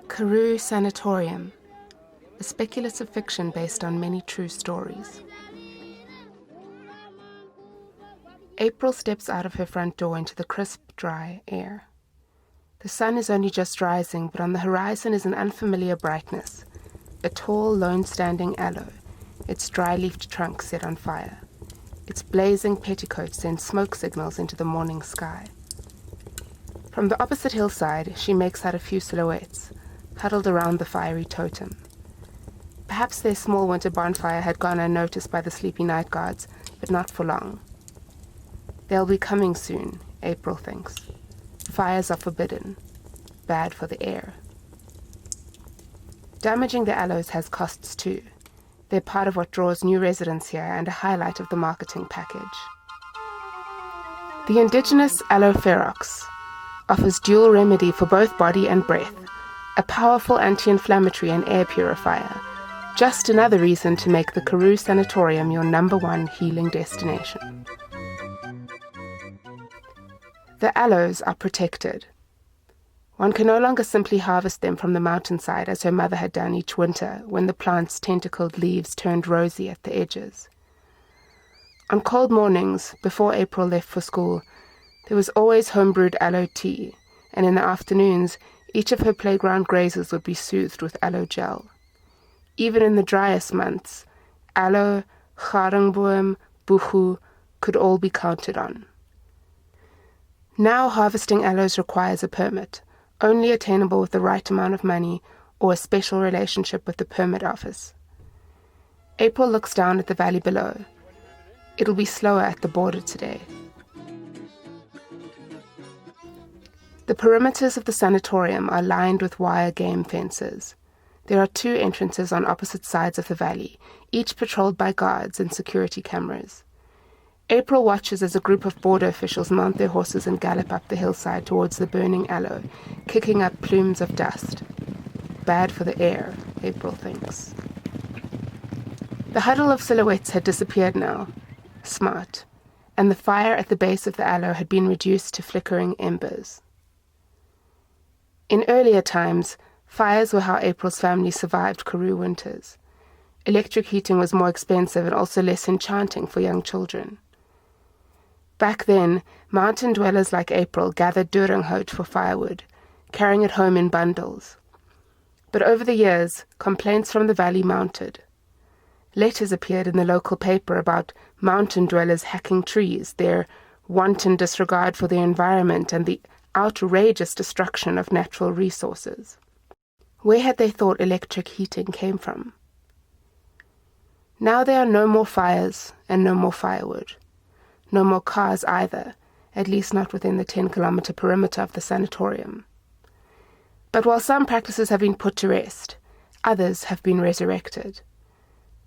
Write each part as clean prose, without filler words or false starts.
Karoo Sanatorium, a speculative fiction based on many true stories. April steps out of her front door into the crisp, dry air. The sun is only just rising, but on the horizon is an unfamiliar brightness. A tall, lone-standing aloe, its dry-leafed trunk set on fire. Its blazing petticoat sends smoke signals into the morning sky. From the opposite hillside, she makes out a few silhouettes, huddled around the fiery totem. Perhaps their small winter bonfire had gone unnoticed by the sleepy night guards, but not for long. They'll be coming soon, April thinks. Fires are forbidden, bad for the air. Damaging the aloes has costs too. They're part of what draws new residents here and a highlight of the marketing package. The indigenous aloe ferox offers dual remedy for both body and breath, a powerful anti-inflammatory and air purifier. Just another reason to make the Karoo Sanatorium your #1 healing destination. The aloes are protected. One can no longer simply harvest them from the mountainside as her mother had done each winter when the plant's tentacled leaves turned rosy at the edges. On cold mornings, before April left for school, there was always homebrewed aloe tea, and in the afternoons, each of her playground grazers would be soothed with aloe gel. Even in the driest months, aloe, garingboom, buchu could all be counted on. Now harvesting aloes requires a permit, only attainable with the right amount of money or a special relationship with the permit office. April looks down at the valley below. It'll be slower at the border today. The perimeters of the sanatorium are lined with wire game fences. There are 2 entrances on opposite sides of the valley, each patrolled by guards and security cameras. April watches as a group of border officials mount their horses and gallop up the hillside towards the burning aloe, kicking up plumes of dust. Bad for the air, April thinks. The huddle of silhouettes had disappeared now. Smart. And the fire at the base of the aloe had been reduced to flickering embers. In earlier times, fires were how April's family survived Karoo winters. Electric heating was more expensive and also less enchanting for young children. Back then, mountain dwellers like April gathered doringhout for firewood, carrying it home in bundles. But over the years, complaints from the valley mounted. Letters appeared in the local paper about mountain dwellers hacking trees, their wanton disregard for their environment, and the outrageous destruction of natural resources. Where had they thought electric heating came from? Now there are no more fires and no more firewood. No more cars either, at least not within the 10-kilometer perimeter of the sanatorium. But while some practices have been put to rest, others have been resurrected.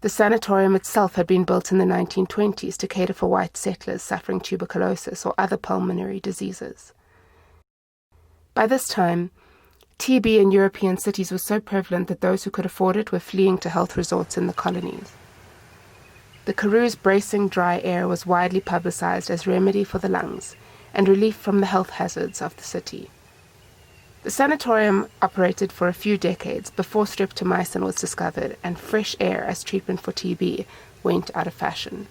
The sanatorium itself had been built in the 1920s to cater for white settlers suffering tuberculosis or other pulmonary diseases. By this time, TB in European cities was so prevalent that those who could afford it were fleeing to health resorts in the colonies. The Karoo's bracing dry air was widely publicized as remedy for the lungs and relief from the health hazards of the city. The sanatorium operated for a few decades before streptomycin was discovered and fresh air as treatment for TB went out of fashion.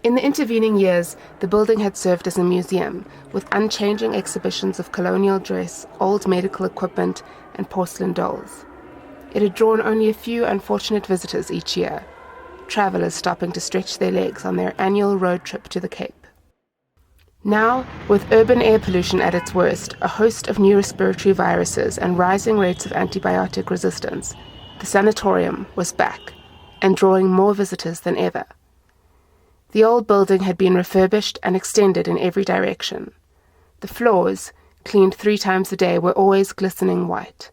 In the intervening years, the building had served as a museum with unchanging exhibitions of colonial dress, old medical equipment, and porcelain dolls. It had drawn only a few unfortunate visitors each year, travelers stopping to stretch their legs on their annual road trip to the Cape. Now, with urban air pollution at its worst, a host of new respiratory viruses, and rising rates of antibiotic resistance, the sanatorium was back and drawing more visitors than ever. The old building had been refurbished and extended in every direction. The floors, cleaned 3 times a day, were always glistening white.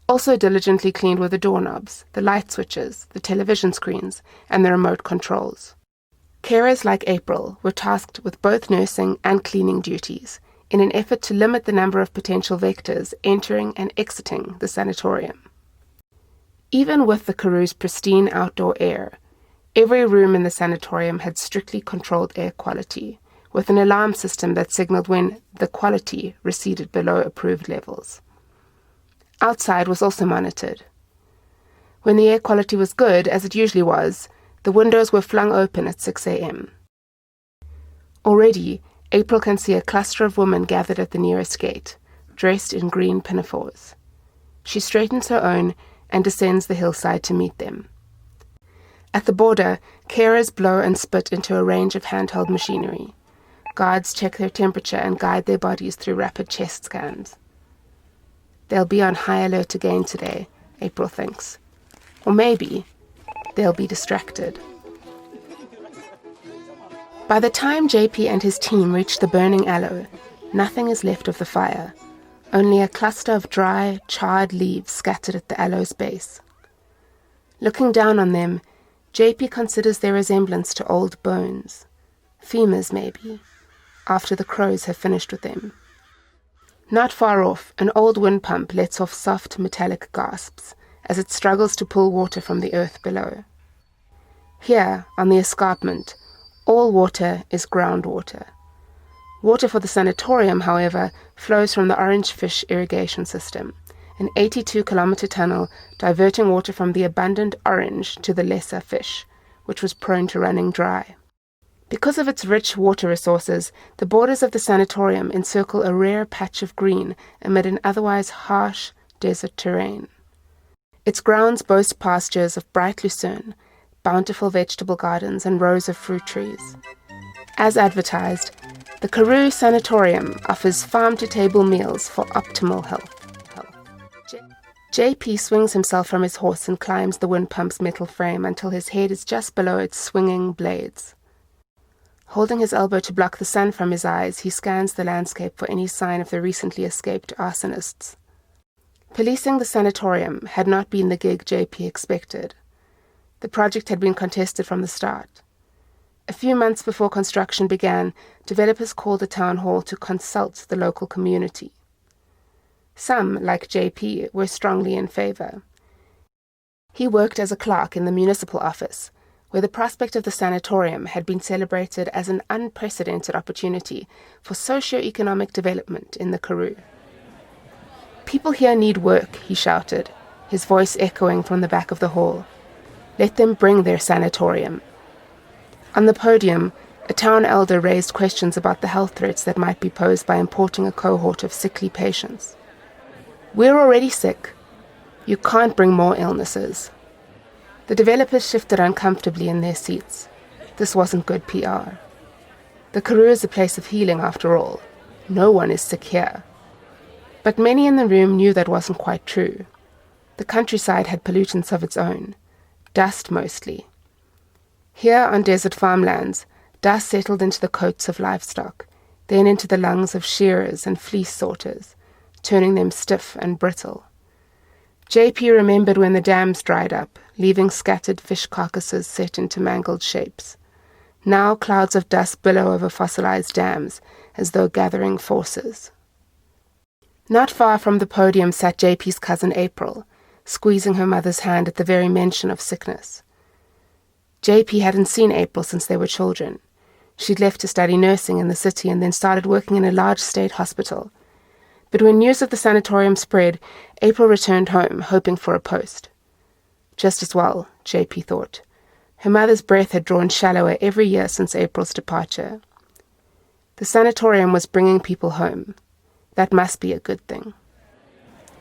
Also diligently cleaned were the doorknobs, the light switches, the television screens, and the remote controls. Carers like April were tasked with both nursing and cleaning duties in an effort to limit the number of potential vectors entering and exiting the sanatorium. Even with the Karoo's pristine outdoor air, every room in the sanatorium had strictly controlled air quality, with an alarm system that signaled when the quality receded below approved levels. Outside was also monitored. When the air quality was good, as it usually was, the windows were flung open at 6 a.m. Already, April can see a cluster of women gathered at the nearest gate, dressed in green pinafores. She straightens her own and descends the hillside to meet them. At the border, carers blow and spit into a range of handheld machinery. Guards check their temperature and guide their bodies through rapid chest scans. They'll be on high alert again today, April thinks. Or maybe they'll be distracted. By the time JP and his team reach the burning aloe, nothing is left of the fire, only a cluster of dry, charred leaves scattered at the aloe's base. Looking down on them, JP considers their resemblance to old bones. Femurs, maybe, after the crows have finished with them. Not far off, an old wind pump lets off soft, metallic gasps as it struggles to pull water from the earth below. Here, on the escarpment, all water is groundwater. Water for the sanatorium, however, flows from the Orange Fish irrigation system, an 82-kilometre tunnel diverting water from the abundant Orange to the lesser Fish, which was prone to running dry. Because of its rich water resources, the borders of the sanatorium encircle a rare patch of green amid an otherwise harsh desert terrain. Its grounds boast pastures of bright lucerne, bountiful vegetable gardens, and rows of fruit trees. As advertised, the Karoo Sanatorium offers farm-to-table meals for optimal health. JP swings himself from his horse and climbs the wind pump's metal frame until his head is just below its swinging blades. Holding his elbow to block the sun from his eyes, he scans the landscape for any sign of the recently escaped arsonists. Policing the sanatorium had not been the gig JP expected. The project had been contested from the start. A few months before construction began, developers called a town hall to consult the local community. Some, like JP, were strongly in favor. He worked as a clerk in the municipal office, where the prospect of the sanatorium had been celebrated as an unprecedented opportunity for socio-economic development in the Karoo. "People here need work," he shouted, his voice echoing from the back of the hall. "Let them bring their sanatorium." On the podium, a town elder raised questions about the health threats that might be posed by importing a cohort of sickly patients. "We're already sick. You can't bring more illnesses." The developers shifted uncomfortably in their seats. This wasn't good PR. The Karoo is a place of healing, after all. No one is sick here. But many in the room knew that wasn't quite true. The countryside had pollutants of its own. Dust, mostly. Here on desert farmlands, dust settled into the coats of livestock, then into the lungs of shearers and fleece sorters, turning them stiff and brittle. JP remembered when the dams dried up, leaving scattered fish carcasses set into mangled shapes. Now clouds of dust billow over fossilized dams, as though gathering forces. Not far from the podium sat JP's cousin April, squeezing her mother's hand at the very mention of sickness. JP hadn't seen April since they were children. She'd left to study nursing in the city and then started working in a large state hospital. But when news of the sanatorium spread, April returned home, hoping for a post. Just as well, JP thought. Her mother's breath had drawn shallower every year since April's departure. The sanatorium was bringing people home. That must be a good thing.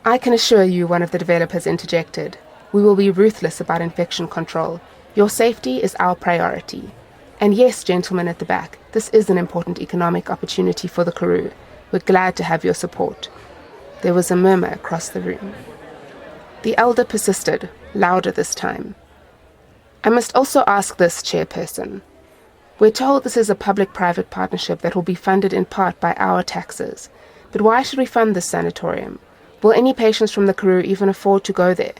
"I can assure you," one of the developers interjected, "we will be ruthless about infection control. Your safety is our priority. And yes, gentlemen at the back, this is an important economic opportunity for the Karoo. We're glad to have your support." There was a murmur across the room. The elder persisted, louder this time. "I must also ask this, Chairperson. We're told this is a public-private partnership that will be funded in part by our taxes. But why should we fund this sanatorium? Will any patients from the Karoo even afford to go there?"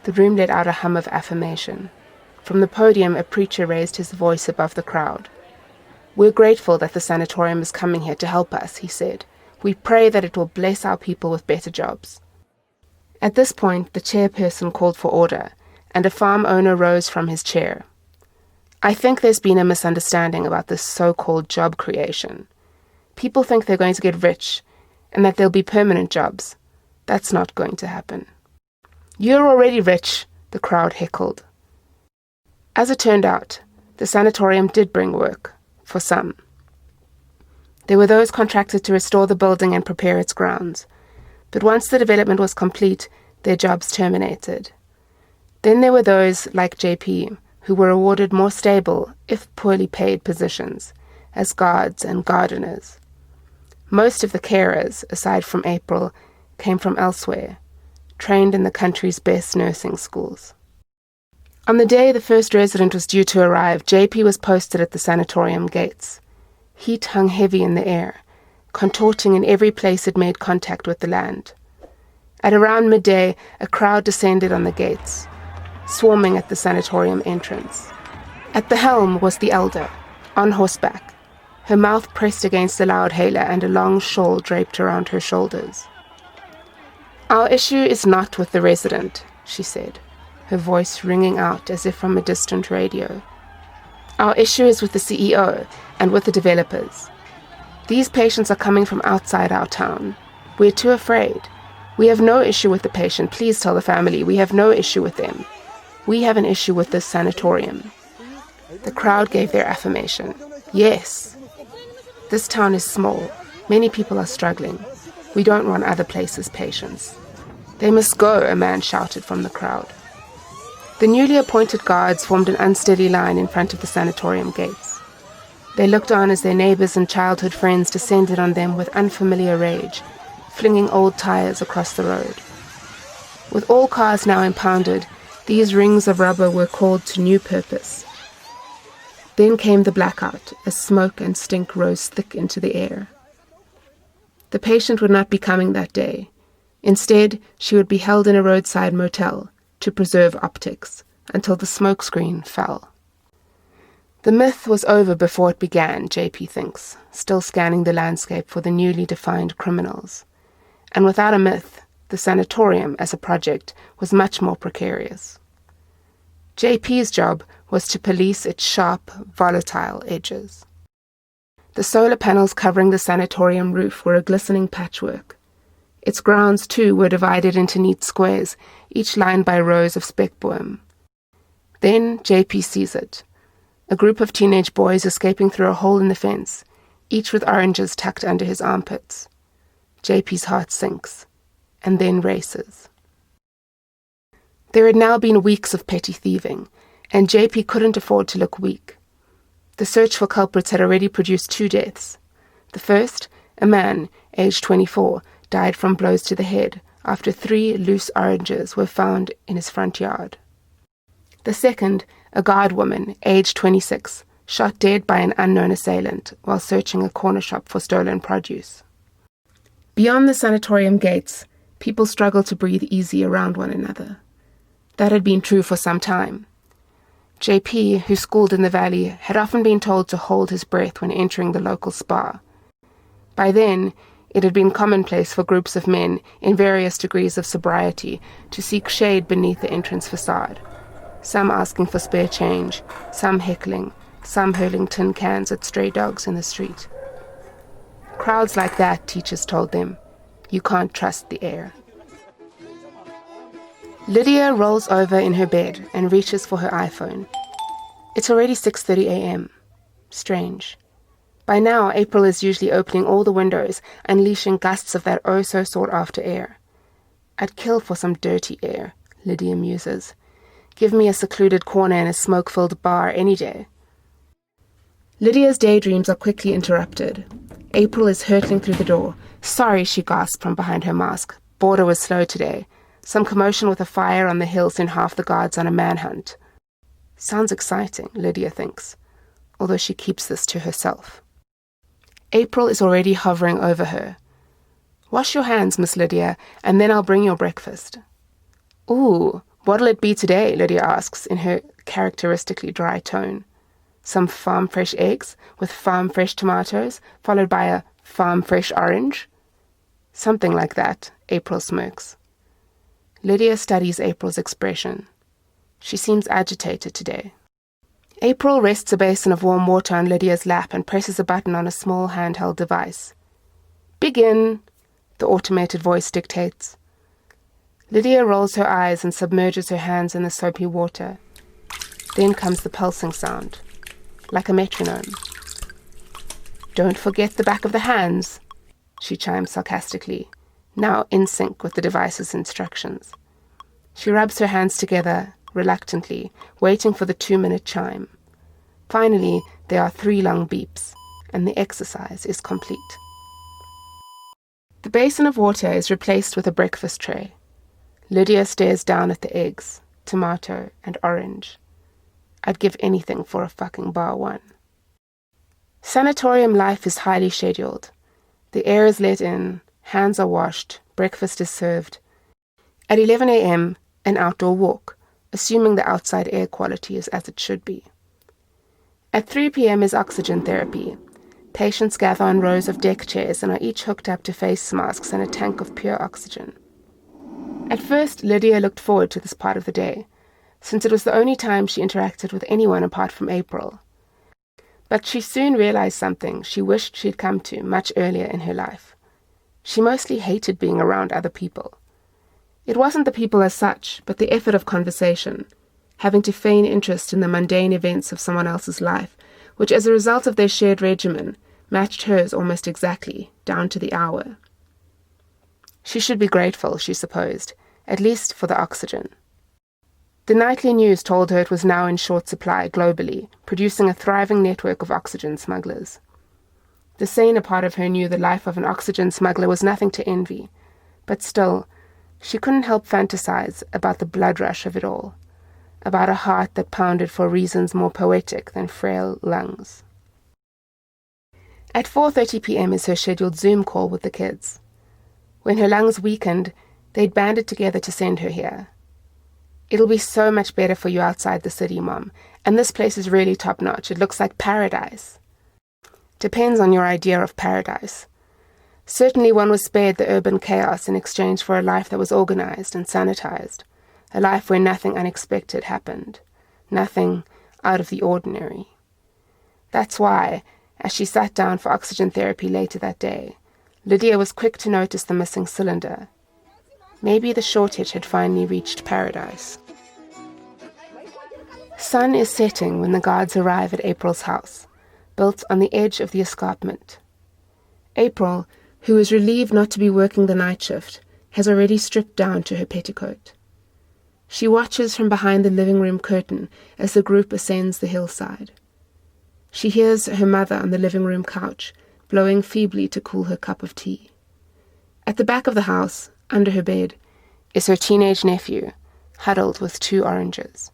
The room let out a hum of affirmation. From the podium, a preacher raised his voice above the crowd. "We're grateful that the sanatorium is coming here to help us," he said. "We pray that it will bless our people with better jobs." At this point, the chairperson called for order, and a farm owner rose from his chair. I think there's been a misunderstanding about this so-called job creation. People think they're going to get rich and that there'll be permanent jobs. That's not going to happen. You're already rich, the crowd heckled. As it turned out, the sanatorium did bring work, for some. There were those contracted to restore the building and prepare its grounds, but once the development was complete, their jobs terminated. Then there were those, like JP, who were awarded more stable, if poorly paid positions, as guards and gardeners. Most of the carers, aside from April, came from elsewhere, trained in the country's best nursing schools. On the day the first resident was due to arrive, JP was posted at the sanatorium gates. Heat hung heavy in the air, contorting in every place it made contact with the land. At around midday, a crowd descended on the gates, swarming at the sanatorium entrance. At the helm was the elder, on horseback, her mouth pressed against the loudhailer and a long shawl draped around her shoulders. "Our issue is not with the resident," she said, her voice ringing out as if from a distant radio. "Our issue is with the CEO and with the developers. These patients are coming from outside our town. We're too afraid. We have no issue with the patient. Please tell the family. We have no issue with them. We have an issue with this sanatorium." The crowd gave their affirmation. Yes. This town is small. Many people are struggling. We don't want other places' patients. "They must go," a man shouted from the crowd. The newly appointed guards formed an unsteady line in front of the sanatorium gates. They looked on as their neighbours and childhood friends descended on them with unfamiliar rage, flinging old tyres across the road. With all cars now impounded, these rings of rubber were called to new purpose. Then came the blackout, as smoke and stink rose thick into the air. The patient would not be coming that day. Instead, she would be held in a roadside motel to preserve optics until the smoke screen fell. The myth was over before it began, JP thinks, still scanning the landscape for the newly defined criminals. And without a myth, the sanatorium as a project was much more precarious. JP's job was to police its sharp, volatile edges. The solar panels covering the sanatorium roof were a glistening patchwork. Its grounds, too, were divided into neat squares, each lined by rows of speckboom. Then JP sees it. A group of teenage boys escaping through a hole in the fence, each with oranges tucked under his armpits. JP's heart sinks, and then races. There had now been weeks of petty thieving, and JP couldn't afford to look weak. The search for culprits had already produced 2 deaths. The first, a man, aged 24, died from blows to the head after 3 loose oranges were found in his front yard. The second, a guard woman, aged 26, shot dead by an unknown assailant while searching a corner shop for stolen produce. Beyond the sanatorium gates, people struggled to breathe easy around one another. That had been true for some time. JP, who schooled in the valley, had often been told to hold his breath when entering the local spa. By then, it had been commonplace for groups of men in various degrees of sobriety to seek shade beneath the entrance facade, some asking for spare change, some heckling, some hurling tin cans at stray dogs in the street. Crowds like that, teachers told them, you can't trust the air. Lydia rolls over in her bed and reaches for her iPhone. It's already 6:30 a.m. Strange. By now, April is usually opening all the windows, unleashing gusts of that oh-so-sought-after air. I'd kill for some dirty air, Lydia muses. Give me a secluded corner in a smoke-filled bar any day. Lydia's daydreams are quickly interrupted. April is hurtling through the door. Sorry, she gasped from behind her mask. Border was slow today. Some commotion with a fire on the hill sent half the guards on a manhunt. Sounds exciting, Lydia thinks, although she keeps this to herself. April is already hovering over her. Wash your hands, Miss Lydia, and then I'll bring your breakfast. Ooh, what'll it be today? Lydia asks in her characteristically dry tone. Some farm-fresh eggs with farm-fresh tomatoes, followed by a farm-fresh orange? Something like that, April smirks. Lydia studies April's expression. She seems agitated today. April rests a basin of warm water on Lydia's lap and presses a button on a small handheld device. "Begin," the automated voice dictates. Lydia rolls her eyes and submerges her hands in the soapy water. Then comes the pulsing sound, like a metronome. "Don't forget the back of the hands," she chimes sarcastically, now in sync with the device's instructions. She rubs her hands together, reluctantly, waiting for the 2-minute chime. Finally, there are 3 long beeps, and the exercise is complete. The basin of water is replaced with a breakfast tray. Lydia stares down at the eggs, tomato, and orange. I'd give anything for a fucking bar one. Sanatorium life is highly scheduled. The air is let in, hands are washed, breakfast is served. At 11 a.m., an outdoor walk, assuming the outside air quality is as it should be. At 3 p.m. is oxygen therapy. Patients gather on rows of deck chairs and are each hooked up to face masks and a tank of pure oxygen. At first, Lydia looked forward to this part of the day, since it was the only time she interacted with anyone apart from April. But she soon realized something she wished she'd come to much earlier in her life. She mostly hated being around other people. It wasn't the people as such, but the effort of conversation, having to feign interest in the mundane events of someone else's life, which as a result of their shared regimen, matched hers almost exactly, down to the hour. She should be grateful, she supposed, at least for the oxygen. The nightly news told her it was now in short supply globally, producing a thriving network of oxygen smugglers. The saner part of her knew the life of an oxygen smuggler was nothing to envy, but still, she couldn't help fantasize about the blood rush of it all, about a heart that pounded for reasons more poetic than frail lungs. At 4:30 p.m. is her scheduled Zoom call with the kids. When her lungs weakened, they'd banded together to send her here. "It'll be so much better for you outside the city, Mom, and this place is really top-notch. It looks like paradise." Depends on your idea of paradise. Certainly one was spared the urban chaos in exchange for a life that was organized and sanitized, a life where nothing unexpected happened, nothing out of the ordinary. That's why, as she sat down for oxygen therapy later that day, Lydia was quick to notice the missing cylinder. Maybe the shortage had finally reached paradise. Sun is setting when the guards arrive at April's house, built on the edge of the escarpment. April, who is relieved not to be working the night shift, has already stripped down to her petticoat. She watches from behind the living room curtain as the group ascends the hillside. She hears her mother on the living room couch, blowing feebly to cool her cup of tea. At the back of the house, under her bed, is her teenage nephew, huddled with 2 oranges.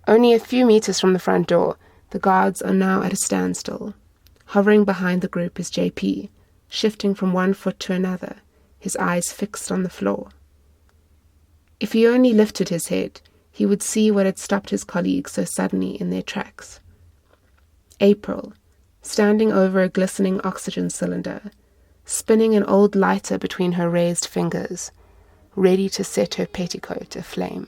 Only a few meters from the front door, the guards are now at a standstill. Hovering behind the group is JP, shifting from one foot to another, his eyes fixed on the floor. If he only lifted his head, he would see what had stopped his colleagues so suddenly in their tracks. April, standing over a glistening oxygen cylinder, spinning an old lighter between her raised fingers, ready to set her petticoat aflame.